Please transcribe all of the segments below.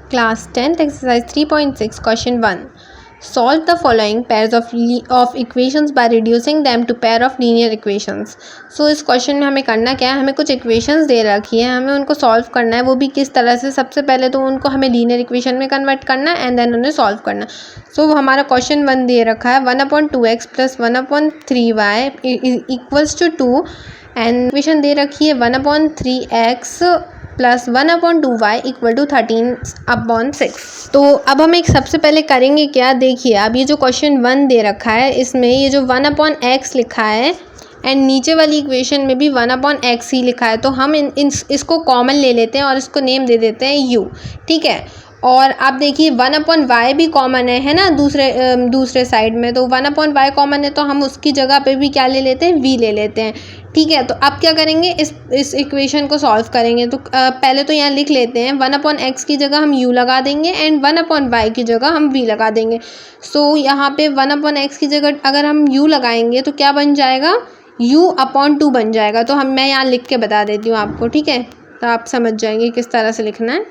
Class 10th exercise 3.6 question 1. Solve the following pairs of equations by reducing them to pair of linear equations. So इस question में हमें करना क्या है, हमें कुछ इक्वेशंस दे रखी है, हमें उनको सॉल्व करना है. वो भी किस तरह से, सबसे पहले तो उनको हमें लीनियर इक्वेशन में कन्वर्ट करना है एंड देन उन्हें सॉल्व करना. सो हमारा क्वेश्चन 1 दे रखा है 1/2x + 1/3y equals to 2 and equation दे रखी है 1/3x + 1/2y = 13/6. तो अब हम एक सबसे पहले करेंगे क्या, देखिए अब ये जो क्वेश्चन 1 दे रखा है इसमें ये जो 1/x लिखा है एंड नीचे वाली इक्वेशन में भी 1/x ही लिखा है, तो हम इसको कॉमन ले लेते हैं और इसको नेम दे देते हैं u. ठीक है, और आप देखिए 1/y भी कॉमन है ना दूसरे साइड में, तो 1/y कॉमन है तो हम उसकी जगह पे भी क्या ले लेते हैं, v ले लेते हैं. ठीक है, तो अब क्या करेंगे, इस इक्वेशन को सॉल्व करेंगे. तो पहले तो यहाँ लिख लेते हैं 1/x की जगह हम u लगा देंगे एंड 1/y की जगह हम v लगा देंगे. सो यहाँ पे 1/x की जगह अगर हम u लगाएंगे तो क्या बन जाएगा, u/2 बन जाएगा. तो मैं यहाँ लिख के बता देती हूँ आपको, ठीक है, तो आप समझ जाएंगे किस तरह से लिखना है.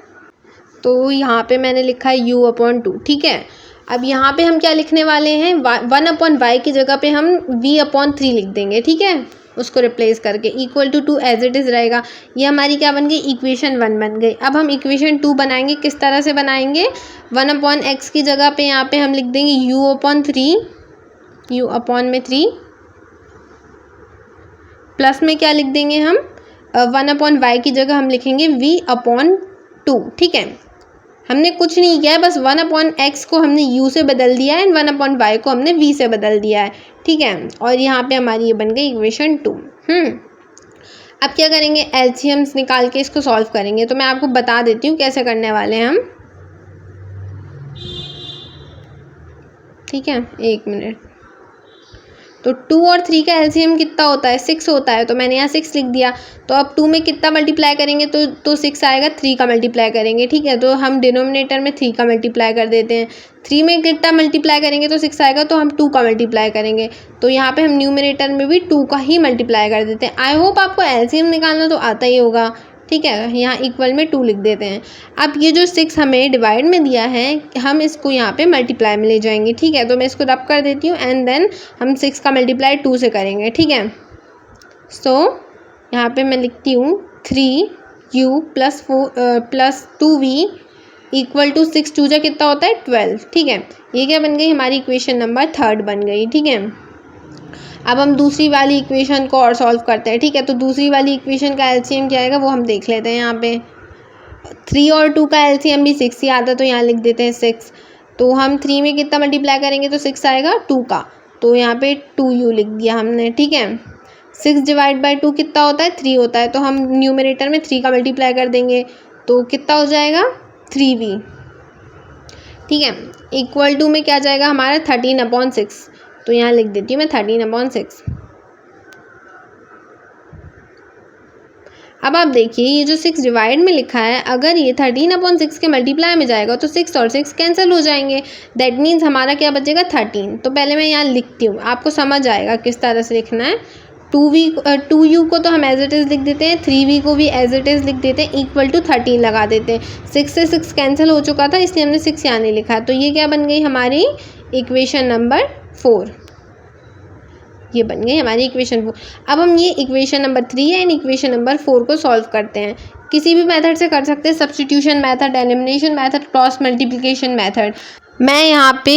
तो यहाँ पे मैंने लिखा है u/2. ठीक है, अब यहाँ पे हम क्या लिखने वाले हैं, 1/y की जगह पे हम v/3 लिख देंगे. ठीक है, उसको रिप्लेस करके = 2 एज इट इज़ रहेगा. ये हमारी क्या बन गई, इक्वेशन 1 बन गई. अब हम इक्वेशन 2 बनाएंगे. किस तरह से बनाएंगे, 1/x की जगह पे यहाँ पे हम लिख देंगे u/3 प्लस में क्या लिख देंगे हम, 1/y की जगह हम लिखेंगे v/2. ठीक है, हमने कुछ नहीं किया है, बस 1/x को हमने u से बदल दिया है एंड 1/y को हमने v से बदल दिया है. ठीक है, और यहाँ पे हमारी ये बन गई इक्वेशन 2. अब क्या करेंगे, एलसीएम्स निकाल के इसको सॉल्व करेंगे. तो मैं आपको बता देती हूँ कैसे करने वाले हैं हम. ठीक है, 1 मिनट. तो 2 और 3 का एलसीएम कितना होता है, 6 होता है, तो मैंने यहाँ 6 लिख दिया. तो अब 2 में कितना मल्टीप्लाई करेंगे तो 6 आएगा, 3 का मल्टीप्लाई करेंगे. ठीक है, तो हम डिनोमिनेटर में 3 का मल्टीप्लाई कर देते हैं. 3 में कितना मल्टीप्लाई करेंगे तो 6 आएगा, तो हम 2 का मल्टीप्लाई करेंगे. तो यहाँ पे हम न्यूमिनेटर में भी 2 का ही मल्टीप्लाई कर देते हैं. आई होप आपको एलसीएम निकालना तो आता ही होगा. ठीक है, यहाँ इक्वल में 2 लिख देते हैं. अब ये जो 6 हमें डिवाइड में दिया है, हम इसको यहाँ पे मल्टीप्लाई में ले जाएंगे. ठीक है, तो मैं इसको रब कर देती हूँ एंड देन हम 6 का मल्टीप्लाई 2 से करेंगे. ठीक है, सो यहाँ पे मैं लिखती हूँ 3u + 2v = 6. 2 कितना होता है, 12. ठीक है, ये क्या बन गई, हमारी इक्वेशन नंबर 3 बन गई. ठीक है, अब हम दूसरी वाली इक्वेशन को और सॉल्व करते हैं. ठीक है, तो दूसरी वाली इक्वेशन का एलसीएम क्या आएगा वो हम देख लेते हैं. यहाँ पे 3 और 2 का एलसीएम भी 6 ही आता है, तो यहाँ लिख देते हैं 6. तो हम 3 में कितना मल्टीप्लाई करेंगे तो 6 आएगा 2 का, तो यहाँ पे 2u लिख दिया हमने. ठीक है, 6/2 कितना होता है, 3 होता है, तो हम न्यूमरेटर में 3 का मल्टीप्लाई कर देंगे तो कितना हो जाएगा, 3v. ठीक है, = में क्या जाएगा हमारा 13/6. तो यहाँ लिख देती हूँ मैं 13/6. अब आप देखिए ये जो 6 डिवाइड में लिखा है, अगर ये 13/6 के मल्टीप्लाई में जाएगा तो 6 और 6 कैंसिल हो जाएंगे. दैट मीन्स हमारा क्या बचेगा, 13. तो पहले मैं यहाँ लिखती हूँ, आपको समझ आएगा किस तरह से लिखना है. 2u को तो हम एज इट इज़ लिख देते हैं, 3v को भी एज इट इज़ लिख देते हैं, = 13 लगा देते हैं. 6 से 6 कैंसिल हो चुका था इसलिए हमने 6 यहाँ नहीं लिखा. तो ये क्या बन गई हमारी इक्वेशन नंबर 4. ये बन गई हमारी इक्वेशन 4. अब हम ये equation number 3 and equation number 4 को सॉल्व करते हैं. किसी भी मेथड से कर सकते हैं, substitution method, elimination method, cross multiplication method. मैं यहाँ पे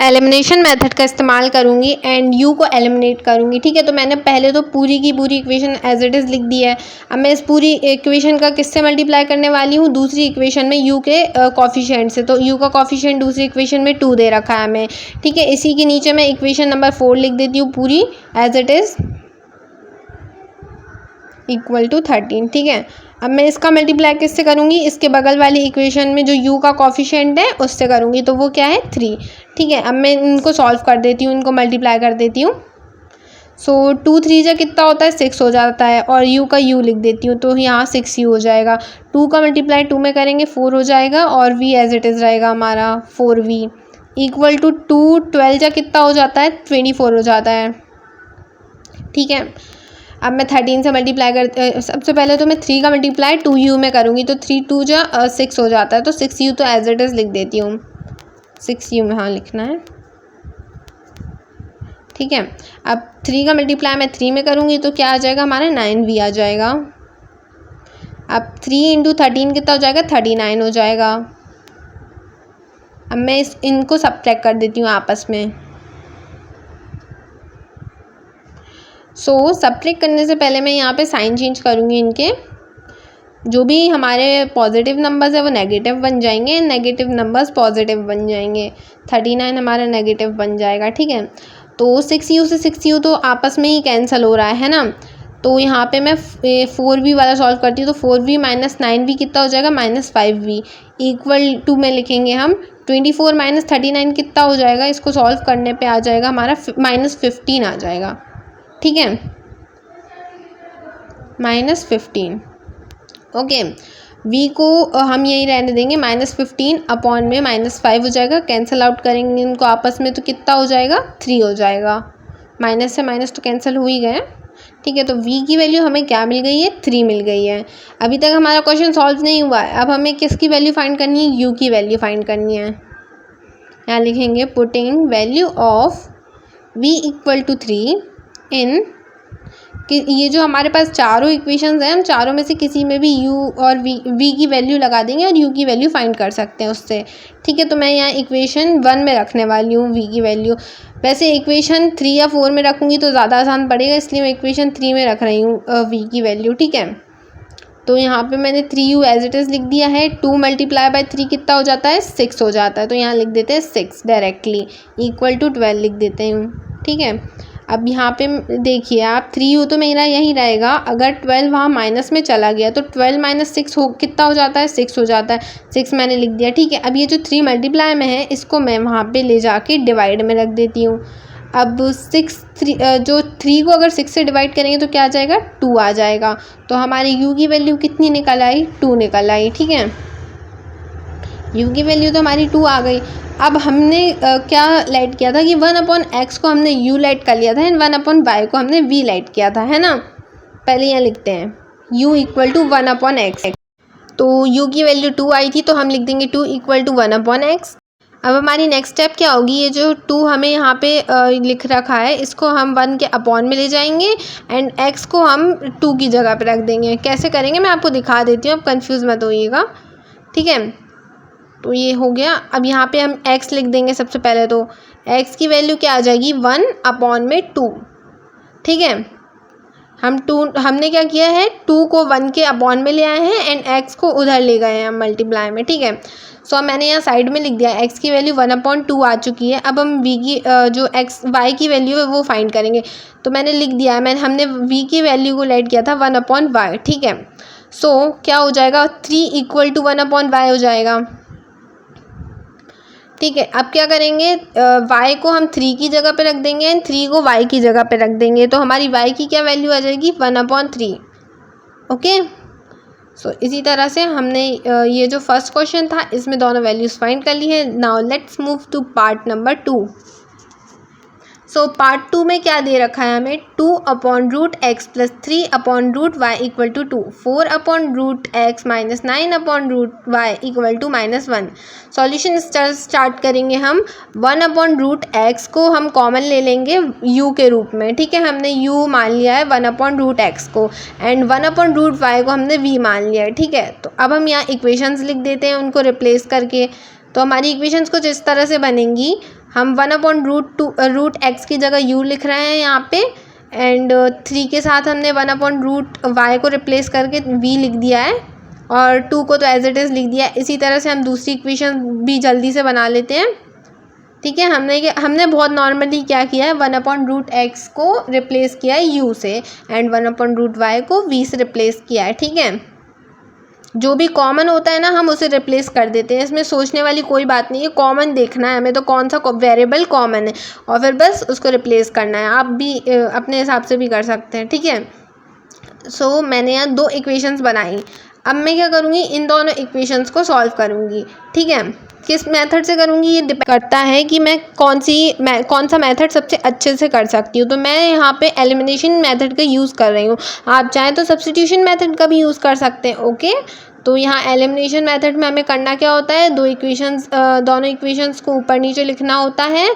एलिमिनेशन मेथड का इस्तेमाल करूँगी एंड u को एलिमिनेट करूँगी. ठीक है, तो मैंने पहले तो पूरी की पूरी इक्वेशन एज इट इज़ लिख दी है. अब मैं इस पूरी इक्वेशन का किससे मल्टीप्लाई करने वाली हूँ, दूसरी इक्वेशन में u के कॉफिशिएंट से. तो u का कॉफिशिएंट दूसरी इक्वेशन में 2 दे रखा है हमें. ठीक है, इसी के नीचे मैं इक्वेशन नंबर 4 लिख देती हूँ पूरी एज इट इज़ = 13. ठीक है, अब मैं इसका मल्टीप्लाई किससे करूँगी, इसके बगल वाली इक्वेशन में जो u का कॉफिशिएंट है उससे करूँगी. तो वो क्या है, 3. ठीक है, अब मैं इनको सॉल्व कर देती हूँ, इनको मल्टीप्लाई कर देती हूँ. सो 2 3 कितना होता है, 6 हो जाता है, और u का u लिख देती हूँ, तो यहाँ 6u हो जाएगा. 2 का मल्टीप्लाई 2 में करेंगे 4 हो जाएगा, और v एज इट इज़ रहेगा हमारा 4v = 2. 12 कितना हो जाता है, 24 हो जाता है. ठीक है, अब मैं 13 से मल्टीप्लाई कर सबसे पहले तो मैं 3 का मल्टीप्लाई 2u में करूँगी, तो 3 2 जा 6 हो जाता है, तो 6u तो एज इट इज़ लिख देती हूँ, 6u में हाँ लिखना है, ठीक है। अब 3 का मल्टीप्लाई मैं 3 में करूँगी तो क्या आ जाएगा हमारा 9v आ जाएगा। अब 3 × 13 कितना हो जाएगा 39 हो जाएगा। अब मैं इनको सब्ट्रैक्ट कर देती हूँ आपस में। सब्ट्रैक्ट करने से पहले मैं यहाँ पे साइन चेंज करूँगी, इनके जो भी हमारे पॉजिटिव नंबर्स है वो नेगेटिव बन जाएंगे, नेगेटिव नंबर्स पॉजिटिव बन जाएंगे, 39 हमारा नेगेटिव बन जाएगा, ठीक है। तो 6u से 6u तो आपस में ही कैंसिल हो रहा है ना, तो यहाँ पे मैं 4v वाला सॉल्व करती हूँ, तो 4v माइनस 9v कितना हो जाएगा -5v इक्वल टू में लिखेंगे हम 24 माइनस 39 कितना हो जाएगा, इसको सॉल्व करने पे आ जाएगा हमारा -15 आ जाएगा, ठीक है, -15। ओके, v को हम यही रहने देंगे -15 अपॉन में -5 हो जाएगा, कैंसिल आउट करेंगे इनको आपस में तो कितना हो जाएगा 3 हो जाएगा, माइनस से माइनस तो कैंसिल हो ही गए, ठीक है। तो v की वैल्यू हमें क्या मिल गई है 3 मिल गई है। अभी तक हमारा क्वेश्चन सॉल्व नहीं हुआ है, अब हमें किसकी वैल्यू फाइंड करनी है, u की वैल्यू फाइंड करनी है। यहाँ लिखेंगे putting value of v equal to 3 in कि ये जो हमारे पास चारों इक्वेशंस हैं, हम चारों में से किसी में भी u और v की वैल्यू लगा देंगे और u की वैल्यू फाइंड कर सकते हैं उससे, ठीक है। तो मैं यहाँ इक्वेशन 1 में रखने वाली हूँ v की वैल्यू, वैसे इक्वेशन 3 या 4 में रखूँगी तो ज़्यादा आसान पड़ेगा, इसलिए मैं इक्वेशन 3 में रख रही हूँ v की वैल्यू, ठीक है। तो यहाँ पे मैंने 3u एज इट इज़ लिख दिया है, 2 मल्टीप्लाई बाय 3 कितना हो जाता है 6 हो जाता है, तो यहाँ लिख देते हैं 6 डायरेक्टली इक्वल टू 12 लिख देते हैं, ठीक है। अब यहाँ पे देखिए आप 3u तो मेरा यही रहेगा, अगर 12 वहाँ माइनस में चला गया तो 12 माइनस 6 हो कितना हो जाता है 6 हो जाता है, 6 मैंने लिख दिया, ठीक है। अब ये जो 3 मल्टीप्लाई में है इसको मैं वहाँ पे ले जाके डिवाइड में रख देती हूँ। अब 3 को अगर 6 से डिवाइड करेंगे तो क्या आ जाएगा 2 आ जाएगा, तो हमारी u की वैल्यू कितनी निकल आई 2 निकल आई, ठीक है। u की वैल्यू तो हमारी 2 आ गई। अब हमने क्या लाइट किया था कि 1/x को हमने u लाइट कर लिया था एंड 1/y को हमने v लाइट किया था, है ना। पहले यहाँ लिखते हैं u इक्वल टू 1/x, तो u की वैल्यू 2 आई थी तो हम लिख देंगे 2 इक्वल टू 1/x। अब हमारी नेक्स्ट स्टेप क्या होगी, ये जो 2 हमें यहाँ पे लिख रखा है इसको हम 1 के अपॉन में ले जाएंगे एंड x को हम 2 की जगह पे रख देंगे। कैसे करेंगे मैं आपको दिखा देती हूँ, अब कंफ्यूज मत होइएगा, ठीक है। तो ये हो गया। अब यहाँ पे हम x लिख देंगे सबसे पहले, तो x की वैल्यू क्या आ जाएगी 1/2, ठीक है। हमने क्या किया है 2 को 1 के अपॉन में ले आए हैं एंड x को उधर ले गए हैं मल्टीप्लाई में, ठीक है। सो मैंने यहाँ साइड में लिख दिया x की वैल्यू 1/2 आ चुकी है। अब हम v की जो y की वैल्यू है वो फाइंड करेंगे, तो मैंने लिख दिया है, हमने v की वैल्यू को लेट किया था 1/y, ठीक है। सो क्या हो जाएगा 3 इक्वल टू 1/y हो जाएगा, ठीक है। अब क्या करेंगे y को हम 3 की जगह पे रख देंगे एंड 3 को y की जगह पे रख देंगे, तो हमारी y की क्या वैल्यू आ जाएगी 1/3, ओके। सो इसी तरह से हमने ये जो फर्स्ट क्वेश्चन था इसमें दोनों वैल्यूज़ फाइंड कर ली है। Now let's move to part number 2। So part 2 में क्या दे रखा है हमें 2/√x plus 3/√y equal to 2, 4/√x minus 9/√y equal to -1। Solution start करेंगे हम 1/√x को हम कॉमन ले लेंगे u के रूप में, ठीक है। हमने u मान लिया है 1/√x को एंड 1/√y को हमने v मान लिया है, ठीक है। तो अब हम यहाँ इक्वेशंस लिख देते हैं उनको रिप्लेस करके, तो हमारी इक्वेशंस कुछ इस तरह से बनेंगी। हम 1/√x की जगह u लिख रहे हैं यहाँ पे एंड 3 के साथ हमने 1/√y को रिप्लेस करके v लिख दिया है और 2 को तो एज इट इज़ लिख दिया है। इसी तरह से हम दूसरी इक्वेशन भी जल्दी से बना लेते हैं, ठीक है। हमने बहुत नॉर्मली क्या किया है 1/√x को रिप्लेस किया है u से एंड 1/√y को v से रिप्लेस किया है, ठीक है। जो भी कॉमन होता है ना हम उसे रिप्लेस कर देते हैं, इसमें सोचने वाली कोई बात नहीं है, कॉमन देखना है हमें तो कौन सा वेरिएबल कॉमन है और फिर बस उसको रिप्लेस करना है। आप भी अपने हिसाब से भी कर सकते हैं, ठीक है। सो मैंने यहाँ 2 इक्वेशंस बनाई। अब मैं क्या करूँगी इन दोनों इक्वेशंस को सॉल्व करूँगी, ठीक है। किस मेथड से करूँगी ये डिपेंड करता है कि मैं कौन सा मेथड सबसे अच्छे से कर सकती हूँ। तो मैं यहाँ पे एलिमिनेशन मेथड का यूज़ कर रही हूँ। आप चाहें तो सब्स्टिट्यूशन मेथड का भी यूज़ कर सकते हैं। ओके, तो यहाँ एलिमिनेशन मेथड में हमें करना क्या होता है, दोनों इक्वेशंस को ऊपर नीचे लिखना होता है।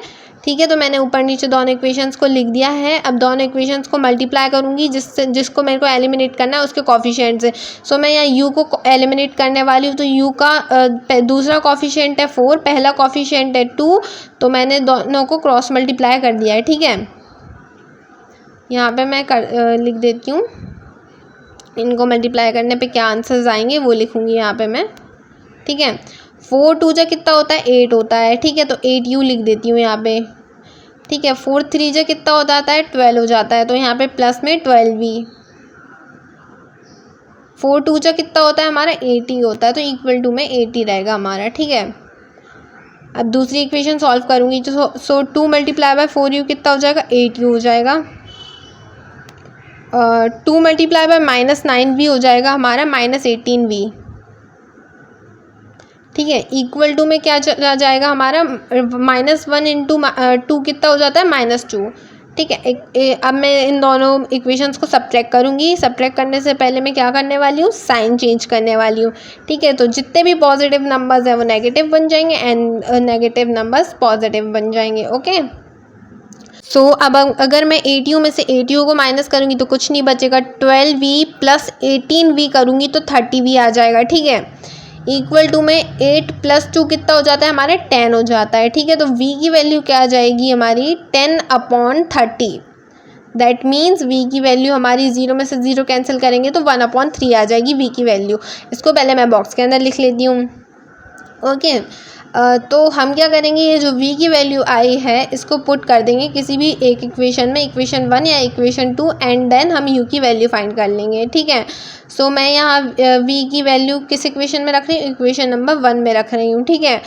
ठीक है, तो मैंने ऊपर नीचे दोनों इक्वेशंस को लिख दिया है। अब दोनों इक्वेशंस को मल्टीप्लाई करूँगी जिसको मेरे को एलिमिनेट करना है उसके कॉफिशिएंट से। सो मैं यहाँ u को एलिमिनेट करने वाली हूँ। तो u का दूसरा कॉफिशिएंट है 4, पहला कॉफिशिएंट है 2। तो मैंने दोनों को क्रॉस मल्टीप्लाई कर दिया है। ठीक है, यहाँ पे मैं लिख देती हूँ। इनको मल्टीप्लाई करने पे क्या आंसर्स आएंगे वो लिखूँगी यहाँ पे मैं। ठीक है, 4 2 जा कितना होता है, 8 होता है। ठीक है, तो 8u लिख देती हूँ यहाँ पे। ठीक है, 4 3 जा कितना हो जाता है, 12 हो जाता है। तो यहाँ पे प्लस में 12v। 4 2 जा कितना होता है हमारा, 80 होता है। तो इक्वल टू में 80 रहेगा हमारा। ठीक है, अब दूसरी इक्वेशन सॉल्व करूँगी। सो 2 मल्टीप्लाई बाय 4u कितना हो जाएगा, 8u हो जाएगा। 2 मल्टीप्लाई बाय -9v हो जाएगा हमारा -18v। ठीक है, इक्वल टू में क्या चला जाएगा हमारा, -1 इंटू 2 कितना हो जाता है, -2। ठीक है, अब मैं इन दोनों इक्वेशंस को सब्ट्रैक्ट करूँगी। सब्ट्रैक्ट करने से पहले मैं क्या करने वाली हूँ, साइन चेंज करने वाली हूँ। ठीक है, तो जितने भी पॉजिटिव नंबर्स हैं वो नेगेटिव बन जाएंगे एंड नेगेटिव नंबर्स पॉजिटिव बन जाएंगे। ओके, सो अब अगर मैं 8u में से 8u को माइनस करूँगी तो कुछ नहीं बचेगा। 12v प्लस 18v करूँगी तो 30v आ जाएगा। ठीक है, इक्वल टू में 8 + 2 कितना हो जाता है हमारे, 10 हो जाता है। ठीक है, तो v की वैल्यू क्या आ जाएगी हमारी, 10/30। दैट मीन्स v की वैल्यू हमारी 0 में से 0 कैंसिल करेंगे तो 1/3 आ जाएगी v की वैल्यू। इसको पहले मैं बॉक्स के अंदर लिख लेती हूँ। ओके, तो हम क्या करेंगे, ये जो v की वैल्यू आई है इसको पुट कर देंगे किसी भी एक इक्वेशन में, इक्वेशन 1 या इक्वेशन 2, एंड देन हम u की वैल्यू फाइंड कर लेंगे। ठीक है, सो मैं यहाँ v की वैल्यू किस इक्वेशन में रख रही हूँ, इक्वेशन नंबर 1 में रख रही हूँ। ठीक है,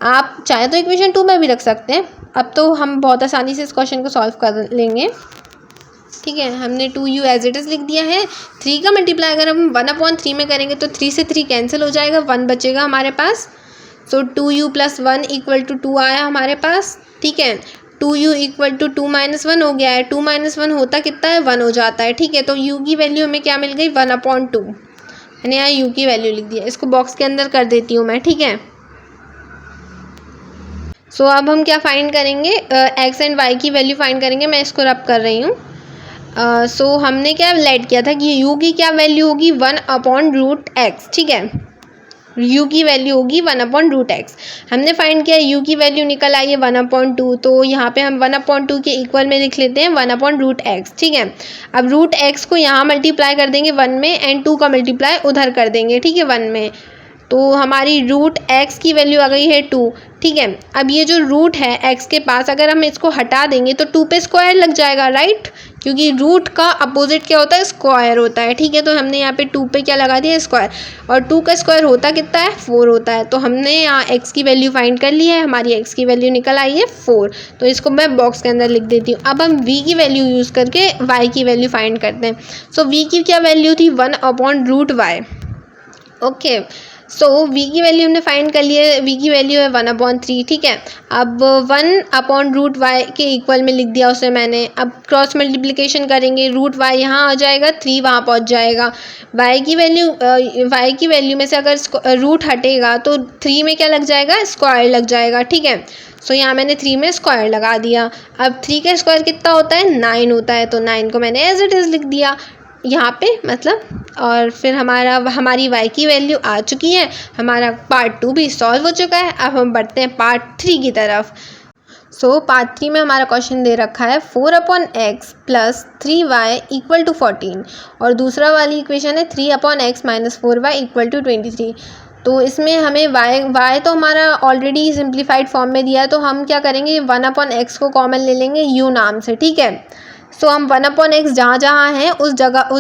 आप चाहे तो इक्वेशन 2 में भी रख सकते हैं। अब तो हम बहुत आसानी से इस क्वेश्चन को सॉल्व कर लेंगे। ठीक है, हमने 2u एज इट इज़ लिख दिया है। 3 का मल्टीप्लाई अगर हम 1/3 में करेंगे तो 3 से 3 कैंसिल हो जाएगा, 1 बचेगा हमारे पास। सो 2u + 1 = 2 आया हमारे पास। ठीक है, 2u = 2 - 1 हो गया है। 2 - 1 होता कितना है, 1 हो जाता है। ठीक है, तो u की वैल्यू हमें क्या मिल गई, 1/2। मैंने यहाँ u की वैल्यू लिख दिया। इसको बॉक्स के अंदर कर देती हूँ मैं। ठीक है, सो अब हम क्या फाइंड करेंगे, x एंड y की वैल्यू फाइंड करेंगे। मैं इसको रब कर रही हूँ। सो हमने क्या लेट किया था कि u की क्या वैल्यू होगी, 1/√x। ठीक है, u की वैल्यू होगी 1/√x। हमने फाइंड किया u की वैल्यू निकल आई है 1/2। तो यहाँ पे हम 1/2 के इक्वल में लिख लेते हैं 1/√x। ठीक है, अब √x को यहाँ मल्टीप्लाई कर देंगे 1 में एंड 2 का मल्टीप्लाई उधर कर देंगे। ठीक है, 1 में, तो हमारी √x की वैल्यू आ गई है 2। ठीक है, अब ये जो रूट है x के पास, अगर हम इसको हटा देंगे तो 2 पे स्क्वायर लग जाएगा, राइट, क्योंकि रूट का अपोजिट क्या होता है, स्क्वायर होता है। ठीक है, तो हमने यहाँ पे 2 पे क्या लगा दिया, स्क्वायर, और 2 का स्क्वायर होता कितना है, 4 होता है। तो हमने यहाँ x की वैल्यू फाइंड कर ली है, हमारी x की वैल्यू निकल आई है 4। तो इसको मैं बॉक्स के अंदर लिख देती हूँ। अब हम v की वैल्यू यूज़ करके y की वैल्यू फाइंड करते हैं। सो v की क्या वैल्यू थी, 1/√y। ओके, सो v की वैल्यू हमने फाइंड कर ली है, v की वैल्यू है 1/3। ठीक है, अब 1/√y के इक्वल में लिख दिया उसे मैंने। अब क्रॉस मल्टीप्लिकेशन करेंगे, √y यहाँ आ जाएगा, 3 वहाँ पहुँच जाएगा। y की वैल्यू में से अगर रूट हटेगा तो 3 में क्या लग जाएगा, स्क्वायर लग जाएगा। ठीक है, सो यहाँ मैंने 3 में स्क्वायर लगा दिया। अब 3 का स्क्वायर कितना होता है, 9 होता है। तो 9 को मैंने एज इट इज़ लिख दिया यहाँ पे, मतलब, और फिर हमारी y की वैल्यू आ चुकी है। हमारा पार्ट 2 भी सॉल्व हो चुका है। अब हम बढ़ते हैं पार्ट 3 की तरफ। सो पार्ट 3 में हमारा क्वेश्चन दे रखा है 4/x + 3y = 14, और दूसरा वाली इक्वेशन है 3/x - 4y = 23। तो इसमें हमें y तो हमारा ऑलरेडी सिंप्लीफाइड फॉर्म में दिया है, तो हम क्या करेंगे, 1/x को कॉमन ले लेंगे u नाम से। ठीक है, सो हम 1/x जहाँ है उस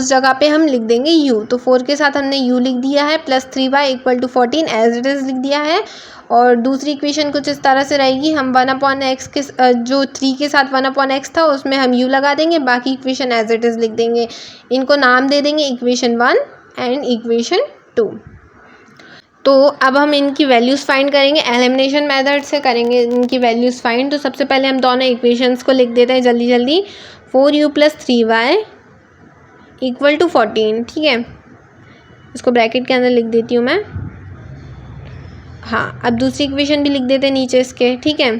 जगह पे हम लिख देंगे u। तो 4 के साथ हमने u लिख दिया है, plus 3y = 14 as it is लिख दिया है। और दूसरी इक्वेशन कुछ इस तरह से रहेगी, हम 1/x के जो 3 के साथ 1/x था उसमें हम u लगा देंगे, बाकी इक्वेशन एज इट इज़ लिख देंगे। इनको नाम दे देंगे इक्वेशन 1 एंड इक्वेशन 2। तो अब हम इनकी वैल्यूज़ फाइंड करेंगे, एलिमिनेशन मेथड से करेंगे इनकी वैल्यूज़ फाइंड। तो सबसे पहले हम दोनों इक्वेशंस को लिख देते हैं जल्दी जल्दी। 4u + 3y = 14, ठीक है। इसको ब्रैकेट के अंदर लिख देती हूँ मैं। हाँ, अब दूसरी इक्वेशन भी लिख देते हैं नीचे इसके, ठीक है।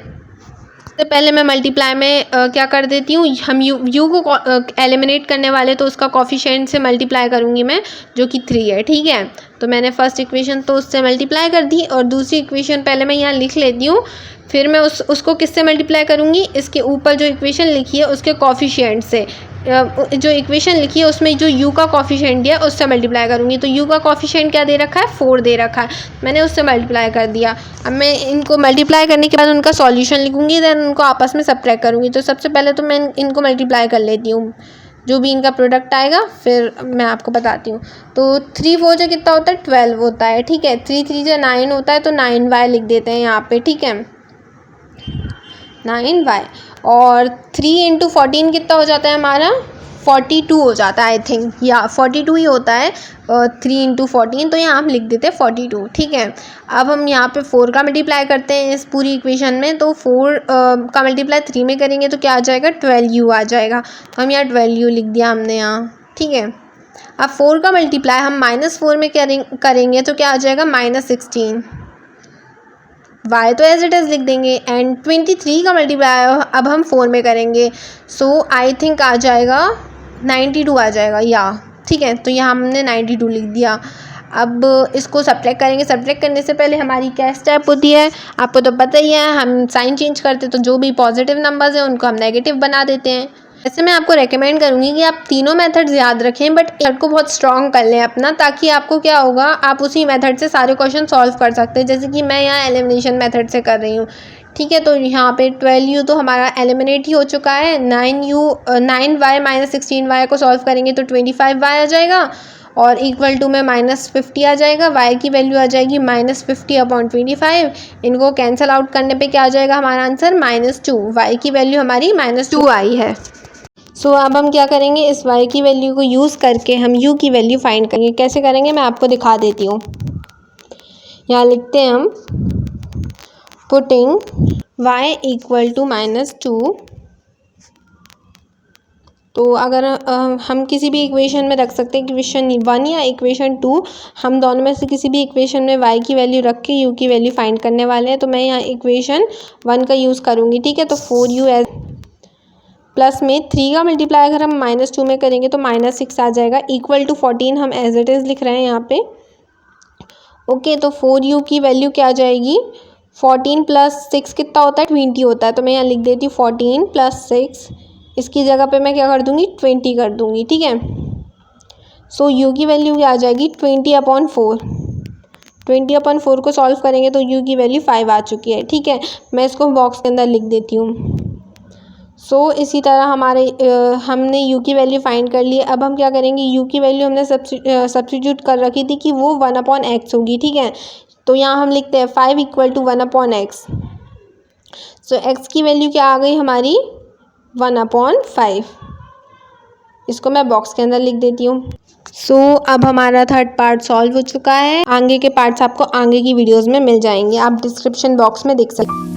तो पहले मैं मल्टीप्लाई में क्या कर देती हूँ, हम यू को एलिमिनेट करने वाले तो उसका कोफिशिएंट से मल्टीप्लाई करूँगी मैं, जो कि 3 है, ठीक है। तो मैंने फर्स्ट इक्वेशन तो उससे मल्टीप्लाई कर दी और दूसरी इक्वेशन पहले मैं यहाँ लिख लेती हूँ, फिर मैं उसको किससे मल्टीप्लाई करूँगी, इसके ऊपर जो इक्वेशन लिखी है उसके कोफिशिएंट से। जो इक्वेशन लिखी है उसमें जो u का कोफिशिएंट दिया है उससे मल्टीप्लाई करूँगी। तो u का कोफिशिएंट क्या दे रखा है, 4 दे रखा है, मैंने उससे मल्टीप्लाई कर दिया। अब मैं इनको मल्टीप्लाई करने के बाद उनका सॉल्यूशन लिखूँगी, देन उनको आपस में सब्ट्रैक्ट करूँगी। तो सबसे पहले तो मैं इनको मल्टीप्लाई कर लेती हूँ, जो भी इनका प्रोडक्ट आएगा फिर मैं आपको बताती हूँ। तो 3 4 जो कितना होता है, 12 होता है, ठीक है। 3 3 जो 9 होता है, तो 9y लिख देते हैं यहाँ पे, ठीक है, 9y। और 3 × 14 कितना हो जाता है हमारा, 42 हो जाता है, आई थिंक, या 42 ही होता है। 3 × 14, तो यहाँ हम लिख देते हैं 42, ठीक है। अब हम यहाँ पे 4 का मल्टीप्लाई करते हैं इस पूरी इक्वेशन में। तो 4 का मल्टीप्लाई 3 में करेंगे तो क्या आ जाएगा, 12u आ जाएगा। तो हम यहाँ 12u लिख दिया हमने यहाँ, ठीक है। अब 4 का मल्टीप्लाई हम -4 में करेंगे तो क्या आ जाएगा, -16। y तो एज इट इज़ लिख देंगे। एंड 23 का मल्टीप्लाई अब हम 4 में करेंगे, सो आई थिंक आ जाएगा 92 आ जाएगा, या ठीक है। तो यहाँ हमने 92 लिख दिया। अब इसको सब्ट्रैक्ट करेंगे। सब्ट्रैक्ट करने से पहले हमारी क्या स्टेप होती है, आपको तो पता ही है, हम साइन चेंज करते तो जो भी पॉजिटिव नंबर्स हैं उनको हम नेगेटिव बना देते हैं। वैसे मैं आपको रेकमेंड करूँगी कि आप तीनों मेथड्स याद रखें, बट मेथड को बहुत स्ट्रॉन्ग कर लें अपना, ताकि आपको क्या होगा, आप उसी मेथड से सारे क्वेश्चन सॉल्व कर सकते हैं। जैसे कि मैं यहाँ एलिमिनेशन मेथड से कर रही हूँ, ठीक है। तो यहाँ पे 12u तो हमारा एलिमिनेट ही हो चुका है। 9y - 16y को सॉल्व करेंगे तो 25y आ जाएगा, और इक्वल टू में -50 आ जाएगा। y की वैल्यू आ जाएगी -50/25। इनको कैंसिल आउट करने पे क्या आ जाएगा हमारा आंसर, -2। y की वैल्यू हमारी -2 आई है। सो अब हम क्या करेंगे, इस y की वैल्यू को यूज़ करके हम u की वैल्यू फाइंड करेंगे। कैसे करेंगे मैं आपको दिखा देती हूँ। यहाँ लिखते हैं हम, पुटिंग y = -2। तो अगर हम किसी भी इक्वेशन में रख सकते हैं, इक्वेशन 1 या इक्वेशन 2, हम दोनों में से किसी भी इक्वेशन में y की वैल्यू रख के u की वैल्यू फाइंड करने वाले हैं। तो मैं यहाँ इक्वेशन 1 का यूज़ करूँगी, ठीक है। तो 4u एज प्लस में 3 का मल्टीप्लाई अगर हम -2 में करेंगे तो -6 आ जाएगा, इक्वल टू 14 हम एज इट इज़ लिख रहे हैं यहाँ पे, ओके। तो 4u की वैल्यू क्या आ जाएगी, 14 + 6 कितना होता है, 20 होता है। तो मैं यहाँ लिख देती हूँ 14 + 6, इसकी जगह पे मैं क्या कर दूँगी, 20 कर दूँगी, ठीक है। सो u की वैल्यू क्या आ जाएगी, 20/4। 20/4 को सॉल्व करेंगे तो u की वैल्यू 5 आ चुकी है, ठीक है। मैं इसको बॉक्स के अंदर लिख देती हूँ। सो इसी तरह हमने u की वैल्यू फाइंड कर ली। अब हम क्या करेंगे, u की वैल्यू हमने सब्स्टिट्यूट कर रखी थी कि वो 1/x होगी, ठीक है। तो यहाँ हम लिखते हैं 5 = 1/x। सो x की वैल्यू क्या आ गई हमारी, 1/5। इसको मैं बॉक्स के अंदर लिख देती हूँ। सो अब हमारा थर्ड पार्ट सॉल्व हो चुका है। आगे के पार्ट्स आपको आगे की वीडियोज़ में मिल जाएंगे, आप डिस्क्रिप्शन बॉक्स में देख सकते हैं।